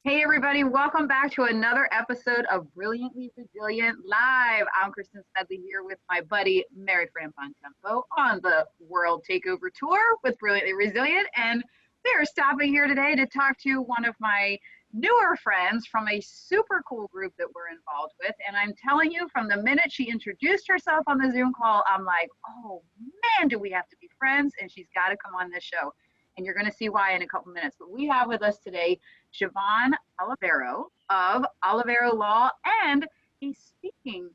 Hey everybody, welcome back to another episode of Brilliantly Resilient Live. I'm Kristen Smedley here with my buddy Mary Fran Bontempo on the World Takeover Tour with Brilliantly Resilient, and we're stopping here today to talk to one of my newer friends from a super cool group that we're involved with. And I'm telling you, from the minute she introduced herself on the Zoom call, I'm like, oh man, do we have to be friends? And she's got to come on this show. And you're going to see why in a couple minutes. But we have with us today Shiobhan Olivero of Olivero Law and a speaking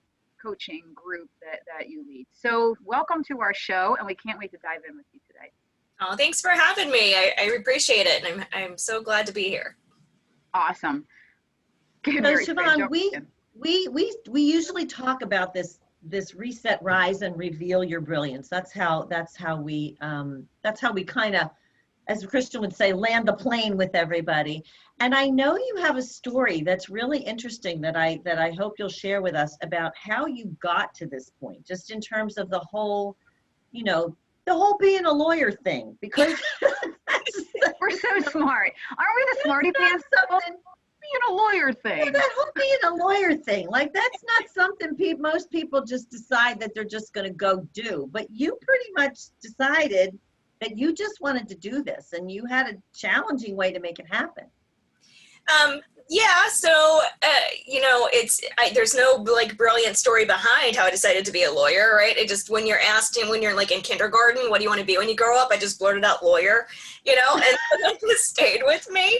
coaching group that you lead. So welcome to our show, and we can't wait to dive in with you today. Oh, thanks for having me. I appreciate it, and I'm so glad to be here. Awesome. So Shiobhan, we usually talk about this reset, rise, and reveal your brilliance. That's how we kind of, as Christian would say, land the plane with everybody. And I know you have a story that's really interesting that I hope you'll share with us about how you got to this point, just in terms of the whole being a lawyer thing, because we're so smart. Aren't we the smarty pants? Being a lawyer thing. Yeah, that whole being a lawyer thing, like that's not something most people just decide that they're just going to go do. But you pretty much decided that you just wanted to do this, and you had a challenging way to make it happen. Yeah, so, there's no like brilliant story behind how I decided to be a lawyer, right? It just, when you're asked and when you're like in kindergarten, what do you want to be when you grow up? I just blurted out lawyer, and that just stayed with me.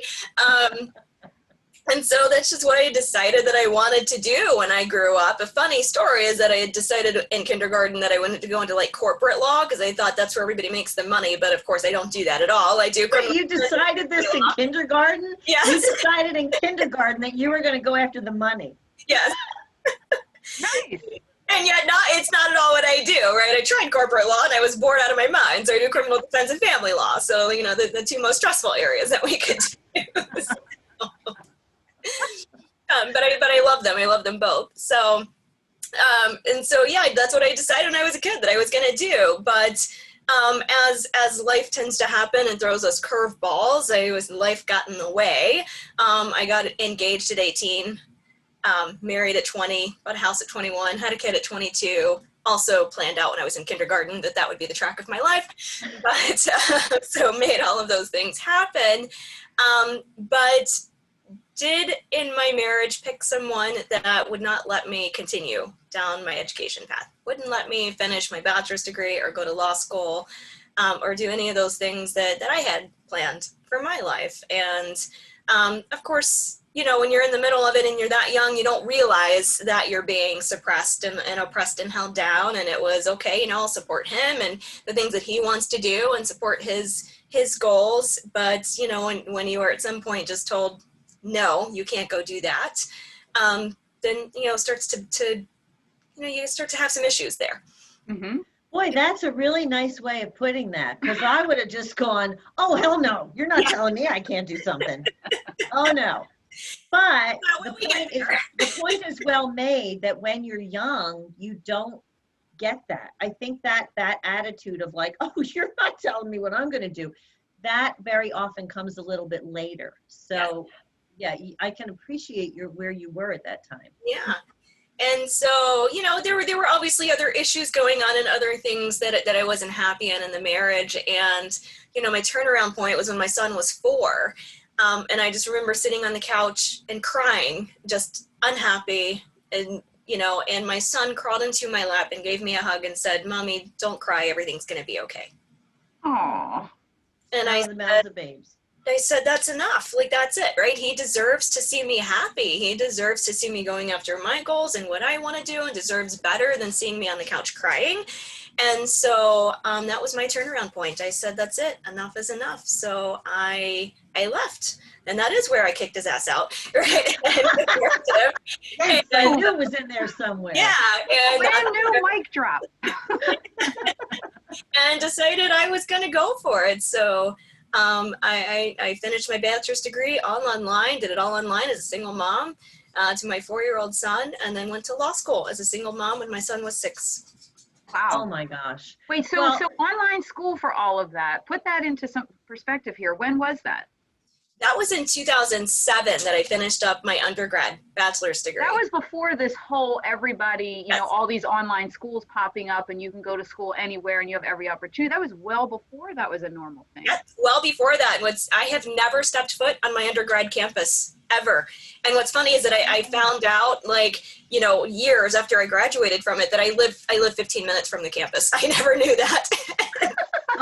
And so that's just what I decided that I wanted to do when I grew up. A funny story is that I had decided in kindergarten that I wanted to go into like corporate law because I thought that's where everybody makes the money. But of course I don't do that at all. I do. Wait, you decided this in kindergarten? Yes. You decided in kindergarten that you were going to go after the money. Yes. Nice. And yet it's not at all what I do, right? I tried corporate law and I was bored out of my mind. So I do criminal defense and family law. So, the two most stressful areas that we could do. But I love them. I love them both. So, that's what I decided when I was a kid that I was going to do. But as life tends to happen and throws us curveballs, life got in the way. I got engaged at 18, married at 20, bought a house at 21, had a kid at 22. Also planned out when I was in kindergarten that would be the track of my life. But so made all of those things happen. But did in my marriage pick someone that would not let me continue down my education path, wouldn't let me finish my bachelor's degree or go to law school, or do any of those things that I had planned for my life. And of course, when you're in the middle of it and you're that young, you don't realize that you're being suppressed and oppressed and held down. And it was okay, I'll support him and the things that he wants to do and support his goals. But, when you are at some point just told, no, you can't go do that, then, starts to you start to have some issues there. Mm-hmm. Boy, that's a really nice way of putting that, because I would have just gone, oh, hell no, you're not telling me I can't do something. Oh, no. But the point is well made that when you're young, you don't get that. I think that attitude of like, oh, you're not telling me what I'm going to do, that very often comes a little bit later. So yeah, I can appreciate where you were at that time. Yeah. And so, there were obviously other issues going on and other things that I wasn't happy in the marriage. And, my turnaround point was when my son was 4. And I just remember sitting on the couch and crying, just unhappy. And, and my son crawled into my lap and gave me a hug and said, "Mommy, don't cry. Everything's going to be okay." Aww. And I said, that's enough. Like, that's it, right? He deserves to see me happy. He deserves to see me going after my goals and what I want to do, and deserves better than seeing me on the couch crying. And so that was my turnaround point. I said, that's it. Enough is enough. So I left. And that is where I kicked his ass out, right? Yes, I knew it was in there somewhere. Yeah. And brand new mic drop. And decided I was going to go for it. So I finished my bachelor's degree all online, did it all online as a single mom to my 4-year-old son, and then went to law school as a single mom when my son was 6. Wow. Oh my gosh. Wait, so online school for all of that, put that into some perspective here. When was that? That was in 2007 that I finished up my undergrad bachelor's degree. That was before this whole everybody, you know, all these online schools popping up and you can go to school anywhere and you have every opportunity. That was well before that was a normal thing. Yeah, well before that. I have never stepped foot on my undergrad campus ever. And what's funny is that I found out, like, you know, years after I graduated from it, that I live 15 minutes from the campus. I never knew that.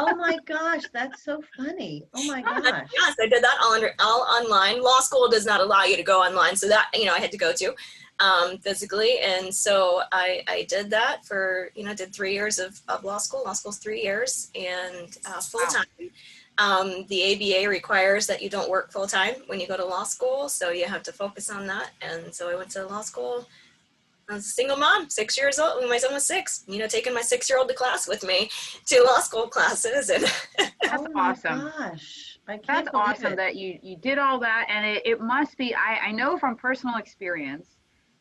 Oh my gosh, that's so funny. Oh my gosh. Yes, I did that all online. Law school does not allow you to go online, so that, you know, I had to go to physically. And so I did that for, you know, did 3 years of law school. Law school's 3 years and full time. The ABA requires that you don't work full time when you go to law school, so you have to focus on that. And so I went to law school. I was a single mom, 6 years old when my son was 6, you know, taking my 6-year-old to class with me, to law school classes. And that's awesome. Gosh, that's awesome that you did all that. And it must be, I know from personal experience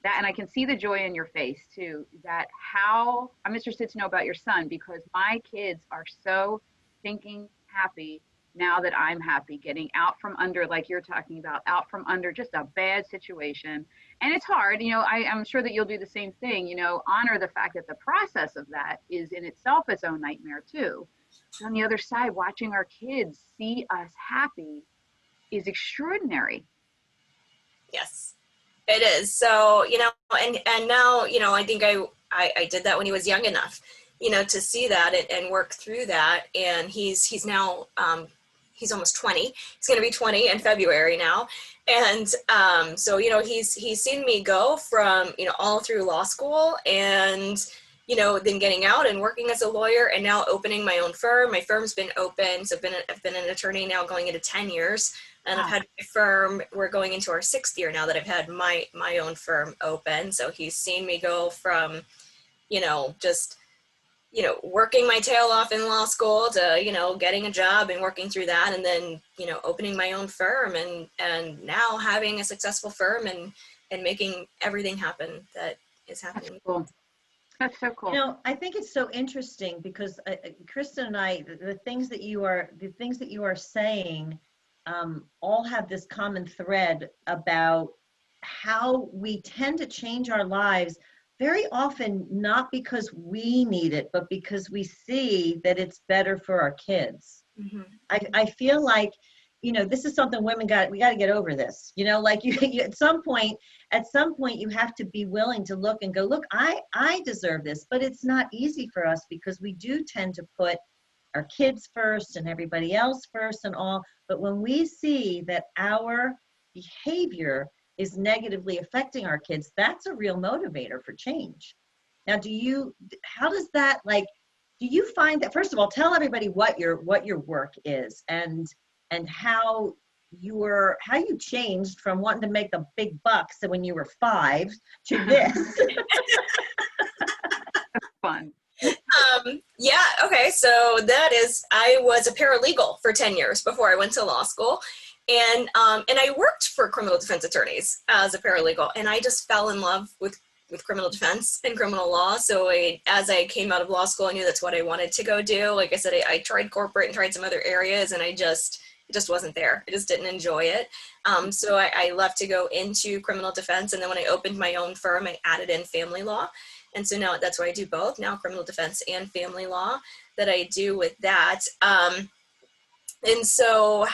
that, and I can see the joy in your face too, that how, I'm interested to know about your son, because my kids are so thinking happy now that I'm happy, getting out from under, like you're talking about, out from under just a bad situation. And it's hard, you know, I'm sure that you'll do the same thing, you know, honor the fact that the process of that is in itself its own nightmare too. But on the other side, watching our kids see us happy is extraordinary. yes, it is. So, you know, and now, you know, I think I did that when he was young enough, you know, to see that and work through that. And he's now, he's almost 20. He's going to be 20 in February now. And so, you know, he's seen me go from, you know, all through law school and, you know, then getting out and working as a lawyer and now opening my own firm. My firm's been open. So I've been an attorney now going into 10 years. And I've had my firm, we're going into our 6th year now that I've had my own firm open. So he's seen me go from, you know, just, you know, working my tail off in law school to, you know, getting a job and working through that, and then, you know, opening my own firm and now having a successful firm and making everything happen that is happening. That's cool. That's so cool. You know, I think it's so interesting because Kristen and I, the things that you are saying all have this common thread about how we tend to change our lives very often, not because we need it, but because we see that it's better for our kids. Mm-hmm. I feel like, you know, this is something we got to get over this, you know, like you at some point you have to be willing to look and go, look, I deserve this, but it's not easy for us because we do tend to put our kids first and everybody else first and all. But when we see that our behavior is negatively affecting our kids, that's a real motivator for change. Now, how does that, like, do you find that, first of all, tell everybody what your work is and how you changed from wanting to make the big bucks when you were 5 to this. Fun. Yeah, okay, so I was a paralegal for 10 years before I went to law school. And I worked for criminal defense attorneys as a paralegal, and I just fell in love with criminal defense and criminal law. So as I came out of law school, I knew that's what I wanted to go do. Like I said, I tried corporate and tried some other areas, and it just wasn't there. I just didn't enjoy it. So I left to go into criminal defense, and then when I opened my own firm, I added in family law. And so now that's why I do both, now criminal defense and family law that I do with that. And so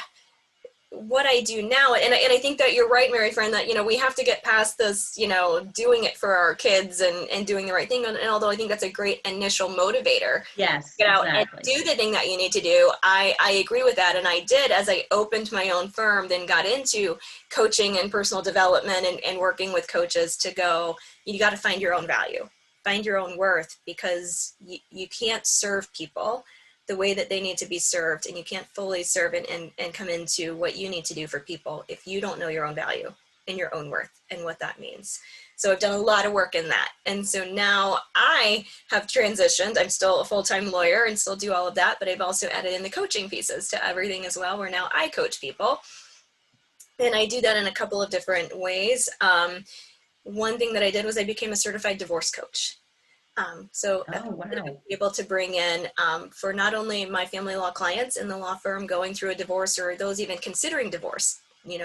what I do now, and I think that you're right, Mary Fran, that, you know, we have to get past this, you know, doing it for our kids and doing the right thing. And although I think that's a great initial motivator, yes, get out exactly. and do the thing that you need to do. I agree with that. And I did, as I opened my own firm, then got into coaching and personal development and working with coaches to go, you got to find your own value, find your own worth, because you can't serve people the way that they need to be served, and you can't fully serve and come into what you need to do for people if you don't know your own value and your own worth and what that means. So I've done a lot of work in that. And so now I have transitioned. I'm still a full-time lawyer and still do all of that, but I've also added in the coaching pieces to everything as well, where now I coach people. And I do that in a couple of different ways. One thing that I did was I became a certified divorce coach. So I'm able to bring in for not only my family law clients in the law firm going through a divorce, or those even considering divorce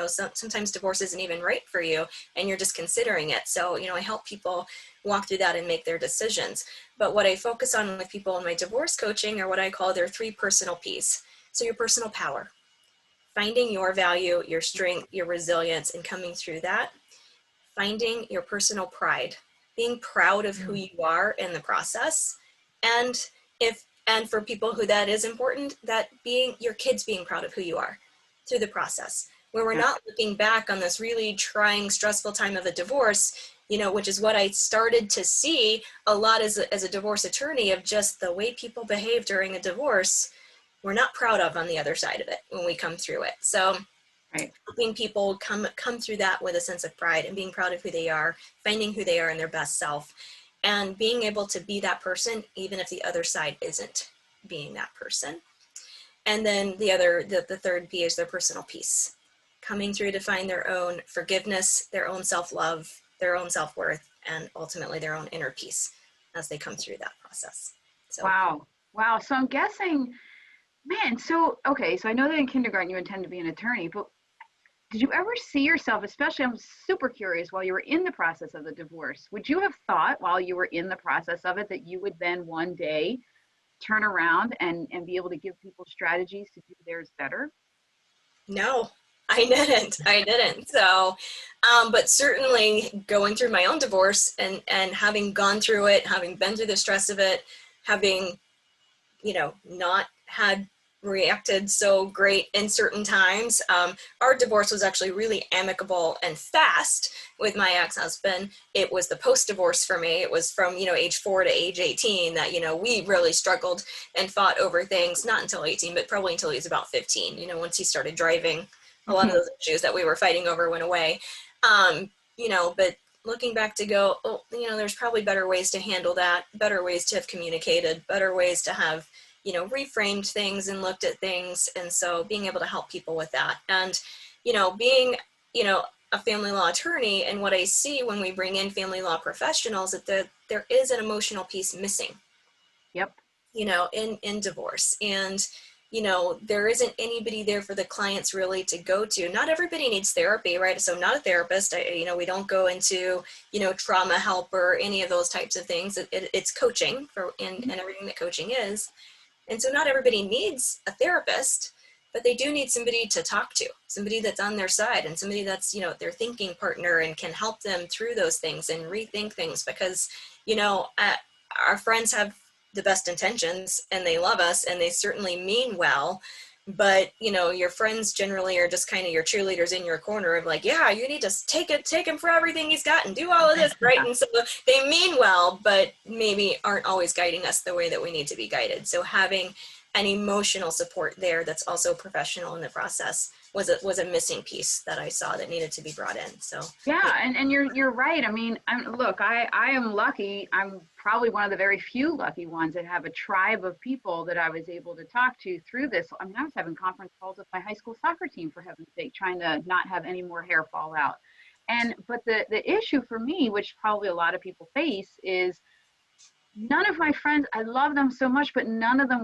sometimes divorce isn't even right for you and you're just considering it. So, I help people walk through that and make their decisions. But what I focus on with people in my divorce coaching are what I call their 3 personal P's. So your personal power, finding your value, your strength, your resilience, and coming through that. Finding your personal pride, being proud of who you are in the process. And for people who that is important, that being your kids being proud of who you are through the process, where we're not looking back on this really trying, stressful time of a divorce, which is what I started to see a lot as a divorce attorney, of just the way people behave during a divorce, we're not proud of on the other side of it when we come through it. So helping people come through that with a sense of pride and being proud of who they are, finding who they are in their best self, and being able to be that person even if the other side isn't being that person. And then the third P is their personal peace, coming through to find their own forgiveness, their own self-love, their own self-worth, and ultimately their own inner peace as they come through that process. So Wow. So I'm guessing, man, so I know that in kindergarten you intend to be an attorney, but did you ever see yourself, especially, I'm super curious, while you were in the process of the divorce, would you have thought while you were in the process of it that you would then one day turn around and be able to give people strategies to do theirs better? no, I didn't. So, but certainly going through my own divorce and having gone through it, having been through the stress of it, having, not had reacted so great in certain times. Our divorce was actually really amicable and fast with my ex-husband. It was the post-divorce for me. It was from, age 4 to age 18 that, we really struggled and fought over things, not until 18, but probably until he was about 15. Once he started driving, a lot of those issues that we were fighting over went away. But looking back to go, there's probably better ways to handle that, better ways to have communicated, better ways to have, reframed things and looked at things. And so being able to help people with that. And, being, a family law attorney, and what I see when we bring in family law professionals, that there is an emotional piece missing. Yep. In divorce. And, there isn't anybody there for the clients really to go to. Not everybody needs therapy, right? So not a therapist, we don't go into, trauma help or any of those types of things. It's coaching and everything that coaching is. And so not everybody needs a therapist, but they do need somebody to talk to, somebody that's on their side, and somebody that's, their thinking partner and can help them through those things and rethink things. Because, our friends have the best intentions and they love us and they certainly mean well, but your friends generally are just kind of your cheerleaders in your corner of like, yeah, you need to take him for everything he's got and do all of this, right? And so they mean well, but maybe aren't always guiding us the way that we need to be guided. So having an emotional support there that's also professional in the process was a missing piece that I saw that needed to be brought in. So yeah, and you're right. I mean, I am lucky. I'm probably one of the very few lucky ones that have a tribe of people that I was able to talk to through this. I mean, I was having conference calls with my high school soccer team, for heaven's sake, trying to not have any more hair fall out. But the issue for me, which probably a lot of people face, is none of my friends, I love them so much, but none of them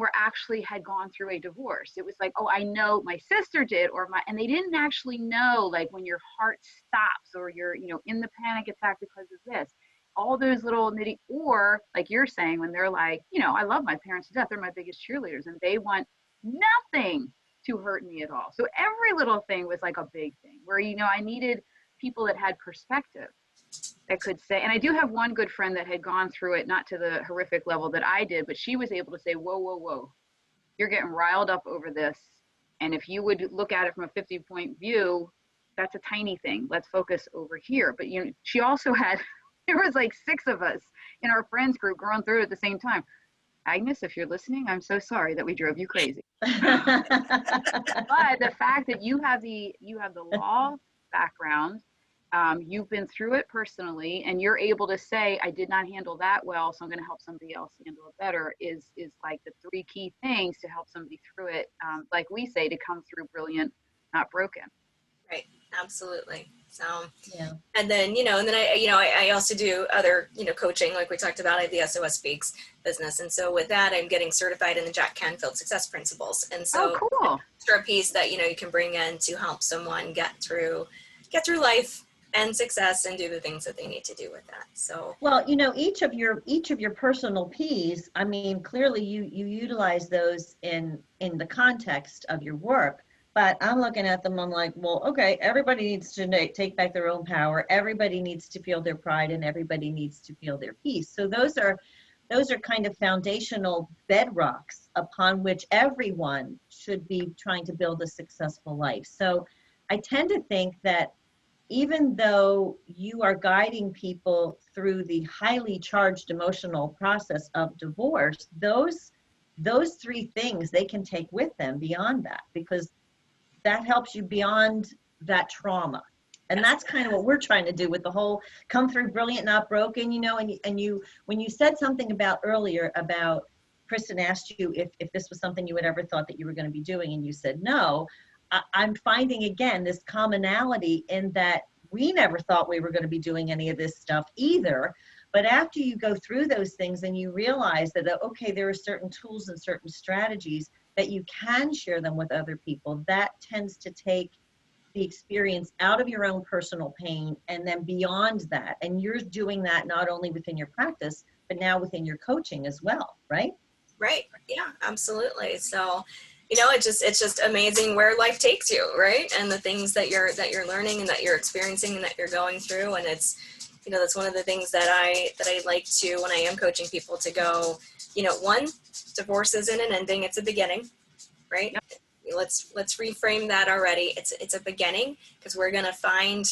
had gone through a divorce. It was like, oh, I know my sister did, and they didn't actually know, like, when your heart stops or you're, in the panic attack because of this, all those little nitty, or like you're saying, when they're like, I love my parents to death. They're my biggest cheerleaders and they want nothing to hurt me at all. So every little thing was like a big thing where, I needed people that had perspective, that could say, and I do have one good friend that had gone through it, not to the horrific level that I did, but she was able to say, whoa, you're getting riled up over this. And if you would look at it from a 50-point view, that's a tiny thing. Let's focus over here. But, she also had, there was like 6 of us in our friends group going through it at the same time. Agnes, if you're listening, I'm so sorry that we drove you crazy. But the fact that you have the law background, you've been through it personally, and you're able to say, I did not handle that well, so I'm going to help somebody else handle it better, is like the 3 key things to help somebody through it. Like we say, to come through brilliant, not broken. right, absolutely. So, Yeah. and then, I also do other, coaching, like we talked about. I have the SOS Speaks business. And so with that, I'm getting certified in the Jack Canfield Success Principles. And so Oh, cool. extra piece that, you can bring in to help someone get through life and success and do the things that they need to do with that. So, Well, each of your personal P's, I mean, clearly you utilize those in the context of your work, but I'm looking at them, I'm like, well, okay, everybody needs to take back their own power. Everybody needs to feel their pride, and everybody needs to feel their peace. So those are kind of foundational bedrocks upon which everyone should be trying to build a successful life. So I tend to think that even though you are guiding people through the highly charged emotional process of divorce, those three things they can take with them beyond that, because that helps you beyond that trauma. And that's kind of what we're trying to do with the whole come through brilliant, not broken, and you, when you said something about earlier about Kristen asked you if this was something you had ever thought that you were going to be doing, and you said no, I'm finding again this commonality in that we never thought we were going to be doing any of this stuff either. But after you go through those things and you realize that, okay, there are certain tools and certain strategies that you can share them with other people, that tends to take the experience out of your own personal pain and then beyond that. And you're doing that not only within your practice, but now within your coaching as well, right? right. Yeah, absolutely. So, it's just amazing where life takes you, right? And the things that you're learning and that you're experiencing and that you're going through. And it's, that's one of the things that I like to, when I am coaching people, to go, one, divorce isn't an ending, it's a beginning, right? Yep. Let's reframe that already. It's a beginning, because we're going to find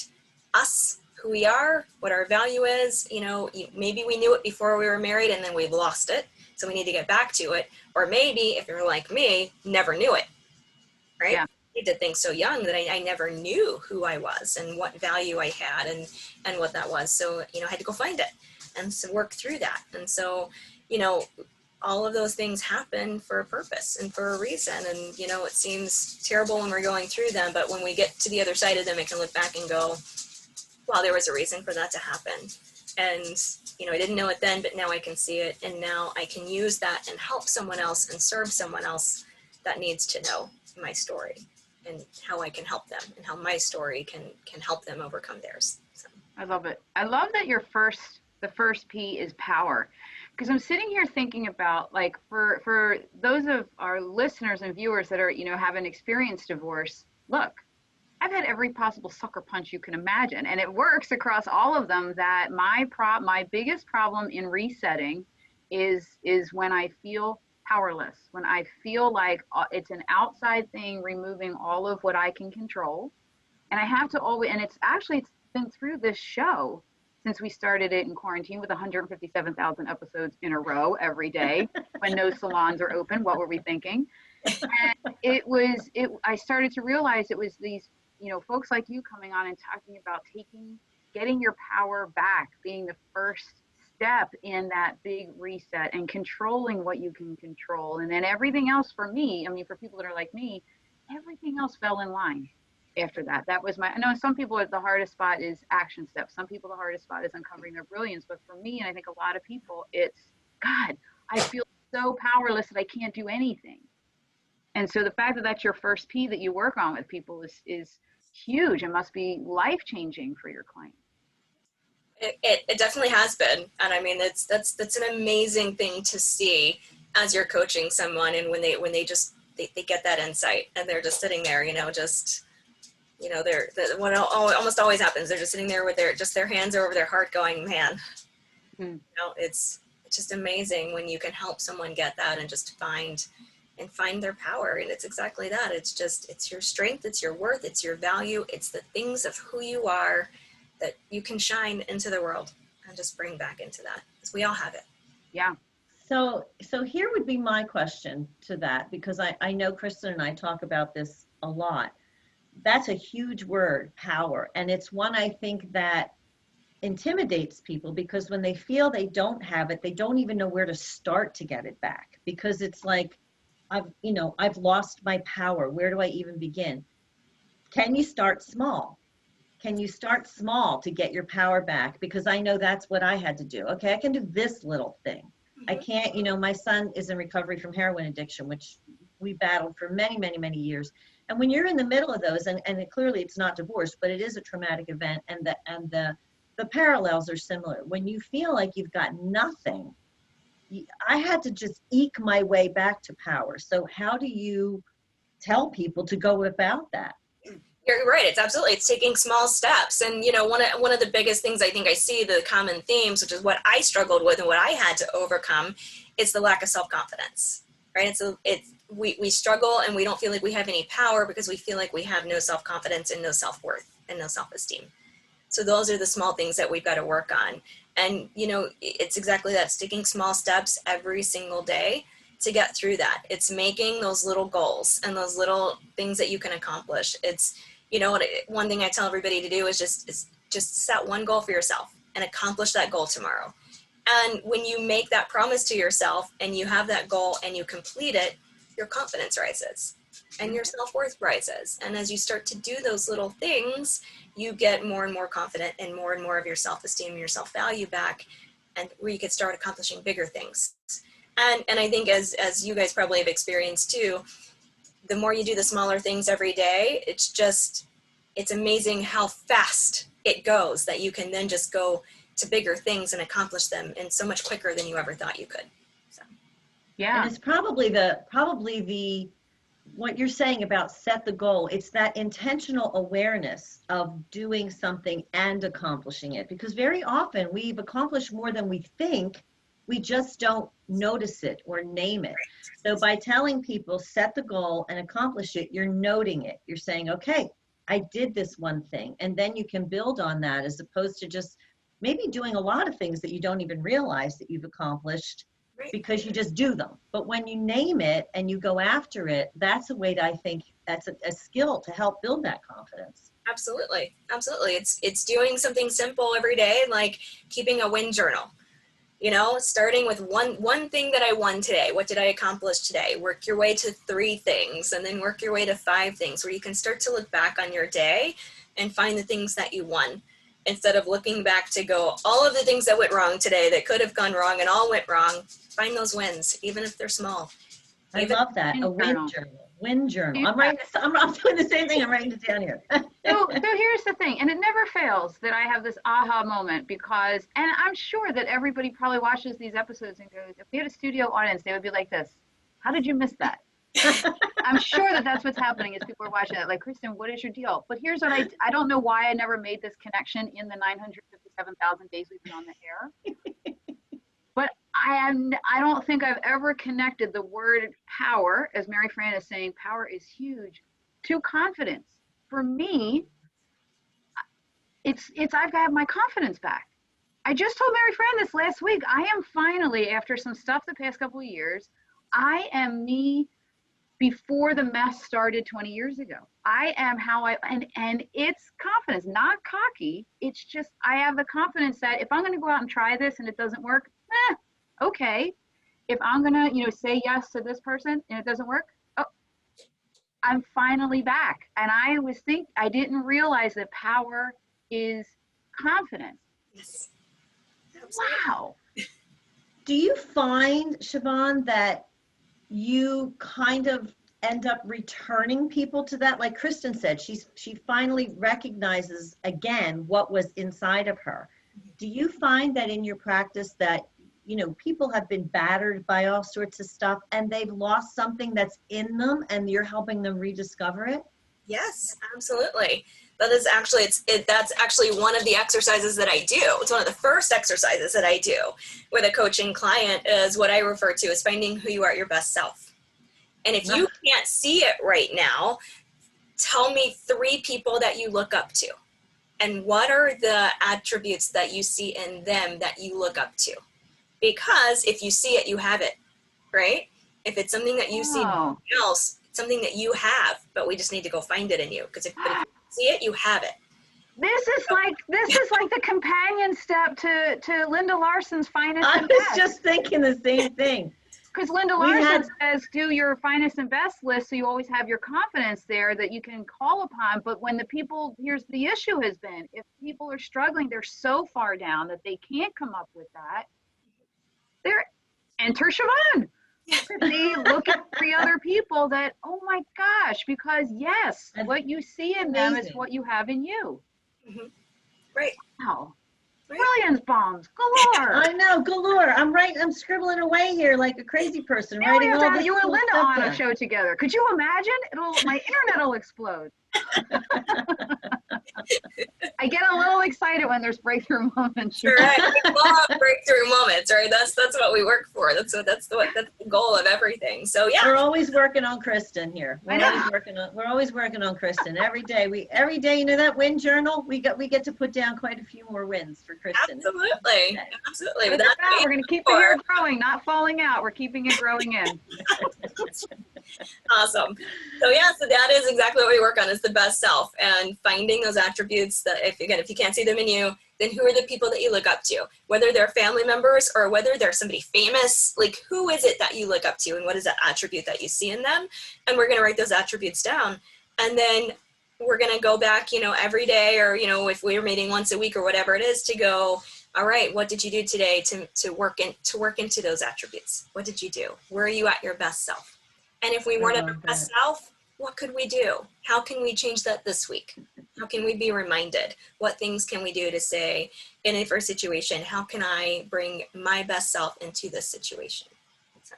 us, who we are, what our value is. Maybe we knew it before we were married and then we lost it, so we need to get back to it. Or maybe, if you're like me, never knew it, right? Yeah. I did things so young that I never knew who I was and what value I had and what that was. So, I had to go find it and so work through that. And so, all of those things happen for a purpose and for a reason. And, it seems terrible when we're going through them, but when we get to the other side of them, I can look back and go, wow, there was a reason for that to happen. And, I didn't know it then, but now I can see it. And now I can use that and help someone else and serve someone else that needs to know my story and how I can help them and how my story can help them overcome theirs. So. I love it. I love that the first P is power. Because I'm sitting here thinking about, like, for those of our listeners and viewers that are, haven't experienced divorce, look, I've had every possible sucker punch you can imagine, and it works across all of them. That my biggest problem in resetting is when I feel powerless, when I feel like it's an outside thing removing all of what I can control. And I have to always, and it's been through this show since we started it in quarantine with 157,000 episodes in a row every day when no salons are open. What were we thinking? And I started to realize it was these, folks like you coming on and talking about getting your power back, being the first step in that big reset and controlling what you can control. And then everything else for me, I mean, for people that are like me, everything else fell in line after that. That was I know some people, the hardest spot is action steps. Some people, the hardest spot is uncovering their brilliance. But for me, and I think a lot of people, it's, God, I feel so powerless that I can't do anything. And so the fact that that's your first P that you work on with people is huge. It must be life-changing for your clients. It definitely has been. And I mean, that's an amazing thing to see as you're coaching someone, and when they just get that insight and they're just sitting there, what almost always happens, they're just sitting there with their hands over their heart going, man, it's just amazing when you can help someone get that and just find their power. And it's exactly that. It's your strength, it's your worth, it's your value, it's the things of who you are that you can shine into the world and just bring back into that, because we all have it. Yeah. So here would be my question to that, because I know Kristen and I talk about this a lot. That's a huge word, power. And it's one I think that intimidates people, because when they feel they don't have it, they don't even know where to start to get it back, because it's like, I've lost my power. Where do I even begin? Can you start small? can you start small to get your power back? Because I know that's what I had to do. Okay, I can do this little thing. I can't, my son is in recovery from heroin addiction, which we battled for many, many, many years. And when you're in the middle of those, and clearly it's not divorce, but it is a traumatic event, and the parallels are similar. When you feel like you've got nothing, I had to just eke my way back to power. So how do you tell people to go about that? You're right. It's taking small steps. And, one of the biggest things I think I see, the common themes, which is what I struggled with and what I had to overcome, is the lack of self-confidence, right? We struggle and we don't feel like we have any power because we feel like we have no self-confidence and no self-worth and no self-esteem. So those are the small things that we've got to work on. And, it's exactly that, taking small steps every single day to get through that. It's making those little goals and those little things that you can accomplish. It's, one thing I tell everybody to do is just set one goal for yourself and accomplish that goal tomorrow. And when you make that promise to yourself and you have that goal and you complete it, your confidence rises and your self-worth rises. And as you start to do those little things, you get more and more confident and more of your self-esteem and your self-value back, and where you can start accomplishing bigger things. And I think as you guys probably have experienced too, the more you do the smaller things every day, it's amazing how fast it goes, that you can then just go to bigger things and accomplish them in so much quicker than you ever thought you could. So, yeah. And it's probably the what you're saying about set the goal. It's that intentional awareness of doing something and accomplishing it, because very often we've accomplished more than we think. We just don't notice it or name it. So by telling people set the goal and accomplish it, you're noting it. You're saying, okay, I did this one thing. And then you can build on that, as opposed to just maybe doing a lot of things that you don't even realize that you've accomplished because you just do them. But when you name it and you go after it, that's a way to, I think, that's a skill to help build that confidence. Absolutely. It's doing something simple every day, like keeping a win journal. Starting with one thing that I won today. What did I accomplish today? Work your way to 3 things, and then work your way to 5 things, where you can start to look back on your day and find the things that you won, instead of looking back to go, all of the things that went wrong today that could have gone wrong and all went wrong. Find those wins, even if they're small. I love that. A win journal. Win journal. I'm doing the same thing. I'm writing it down here. So here's the thing, and it never fails that I have this aha moment, because, and I'm sure that everybody probably watches these episodes and goes, if we had a studio audience, they would be like this, how did you miss that? I'm sure that that's what's happening, is people are watching that like, Kristen, what is your deal? But here's what I don't know why I never made this connection in the 957,000 days we've been on the air. But I don't think I've ever connected the word power, as Mary Fran is saying, power is huge, to confidence. For me, it's I've got my confidence back. I just told Mary Fran this last week. I am finally, after some stuff the past couple of years, I am me before the mess started 20 years ago. I am how and it's confidence, not cocky. It's just, I have the confidence that if I'm going to go out and try this and it doesn't work, okay. If I'm going to, say yes to this person and it doesn't work, I'm finally back. And I didn't realize that power is confidence. Yes. Wow. Do you find, Shiobhan, that you kind of end up returning people to that? Like Kristen said, she finally recognizes again what was inside of her. Do you find that in your practice that, people have been battered by all sorts of stuff and they've lost something that's in them and you're helping them rediscover it? Yes, absolutely. That's actually one of the exercises that I do. It's one of the first exercises that I do with a coaching client, is what I refer to as finding who you are at your best self. And if you can't see it right now, tell me 3 people that you look up to. And what are the attributes that you see in them that you look up to? Because if you see it, you have it, right? If it's something that you see in someone else, it's something that you have, but we just need to go find it in you. Because if you see it, you have it. This is like the companion step to Linda Larson's Finest I and was Best. just thinking the same thing. Because Linda Larson says do your finest and best list so you always have your confidence there that you can call upon. But when the people, here's the issue has been, if people are struggling, they're so far down that they can't come up with that. They're enter Shiobhan. They look at 3 other people that, oh my gosh, because yes, That's what you see in them is amazing. what you have in you. Mm-hmm. Right. Wow. Right. Brilliance bombs galore. I know, galore. I'm scribbling away here like a crazy person, Now we writing have to all have this you and cool Linda stuff on a down. show together. Could you imagine? My internet will explode. I get a little excited when there's breakthrough moments. Right. We love breakthrough moments, right? That's what we work for. That's the goal of everything. So yeah. We're always working on Kristen here. We're always working on Kristen every day. You know that win journal, we get to put down quite a few more wins for Kristen. Absolutely. Absolutely. Look at that. We're going to keep the hair growing, not falling out. We're keeping it growing in. Awesome. So yeah, so that is exactly what we work on, is the best self, and finding those attributes that if you can't see them in you, then who are the people that you look up to, whether they're family members or whether they're somebody famous, like who is it that you look up to and what is that attribute that you see in them? And we're going to write those attributes down. And then we're going to go back, every day, or, if we're meeting once a week or whatever it is, to go, all right, what did you do today to work into those attributes? What did you do? Where are you at your best self? And if we weren't at our best self, what could we do? How can we change that this week? How can we be reminded? What things can we do to say, in a first situation, how can I bring my best self into this situation? So.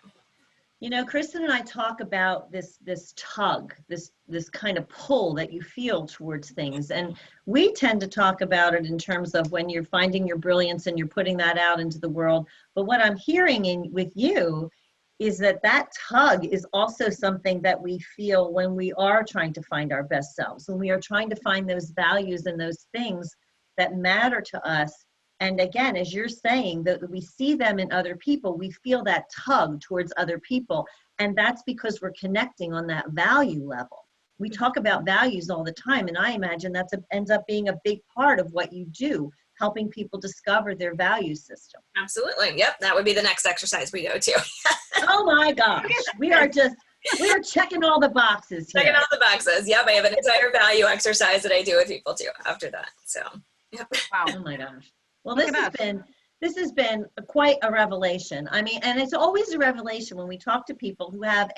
Kristen and I talk about this tug, this kind of pull that you feel towards things. And we tend to talk about it in terms of when you're finding your brilliance and you're putting that out into the world. But what I'm hearing with you is that tug is also something that we feel when we are trying to find our best selves, when we are trying to find those values and those things that matter to us. And again, as you're saying, that we see them in other people, we feel that tug towards other people. And that's because we're connecting on that value level. We talk about values all the time, and I imagine that ends up being a big part of what you do, helping people discover their value system. Absolutely. Yep. That would be the next exercise we go to. Oh my gosh. We are checking all the boxes here. Checking all the boxes. Yep. I have an entire value exercise that I do with people too after that. So, yep. Wow. Oh my gosh. Well, this has been quite a revelation. I mean, and it's always a revelation when we talk to people who have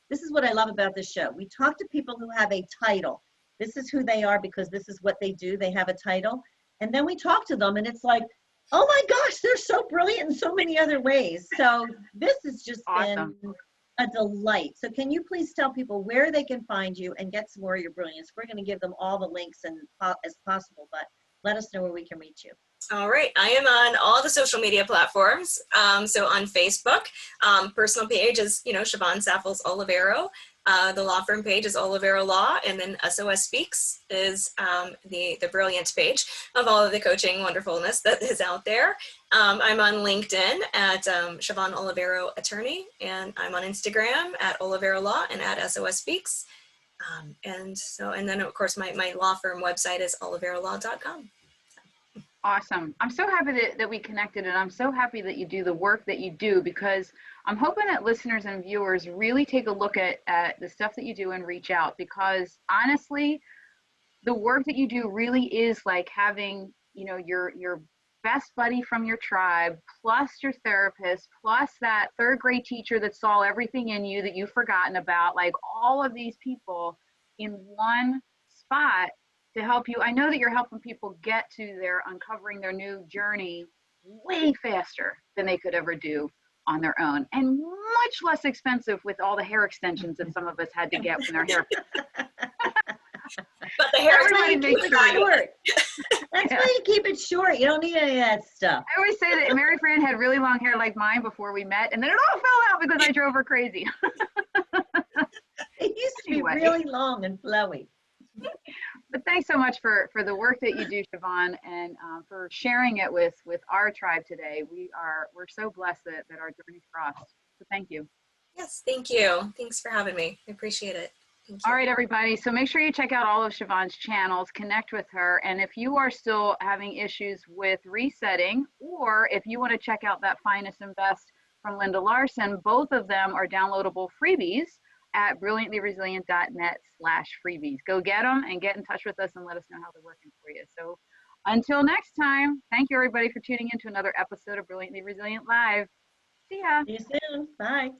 this is what I love about this show. We talk to people who have a title. This is who they are because this is what they do. They have a title. And then we talk to them and it's like, oh my gosh, they're so brilliant in so many other ways. So this has just awesome. Been a delight. So can you please tell people where they can find you and get some more of your brilliance? We're going to give them all the links as possible, but let us know where we can reach you. All right. I am on all the social media platforms. So on Facebook, personal page is, Shiobhan Olivero. The law firm page is Olivero Law, and then SOS Speaks is the brilliant page of all of the coaching wonderfulness that is out there. I'm on LinkedIn at Shiobhan Olivero Attorney, and I'm on Instagram at Olivero Law and at SOS Speaks. And then of course my law firm website is oliverolaw.com. Awesome. I'm so happy that we connected, and I'm so happy that you do the work that you do, because I'm hoping that listeners and viewers really take a look at the stuff that you do and reach out, because honestly, the work that you do really is like having, your best buddy from your tribe, plus your therapist, plus that third grade teacher that saw everything in you that you've forgotten about, like all of these people in one spot to help you. I know that you're helping people get to uncovering their new journey way faster than they could ever do on their own, and much less expensive with all the hair extensions that some of us had to get when our hair. But the hair Everybody makes short. That's why you keep it short. You don't need any of that stuff. I always say that Mary Fran had really long hair like mine before we met, and then it all fell out because I drove her crazy. It used to be really long and flowy. But thanks so much for the work that you do, Shiobhan, and for sharing it with our tribe today. We're so blessed that our journey's crossed. So thank you. Yes, thank you. Thanks for having me. I appreciate it. Thank you. All right, everybody. So make sure you check out all of Shiobhan's channels, connect with her. And if you are still having issues with resetting, or if you want to check out that finest and best from Linda Larson. Both of them are downloadable freebies at brilliantlyresilient.net/freebies. Go get them and get in touch with us and let us know how they're working for you. So until next time, thank you everybody for tuning in to another episode of Brilliantly Resilient Live. See ya. See you soon. Bye.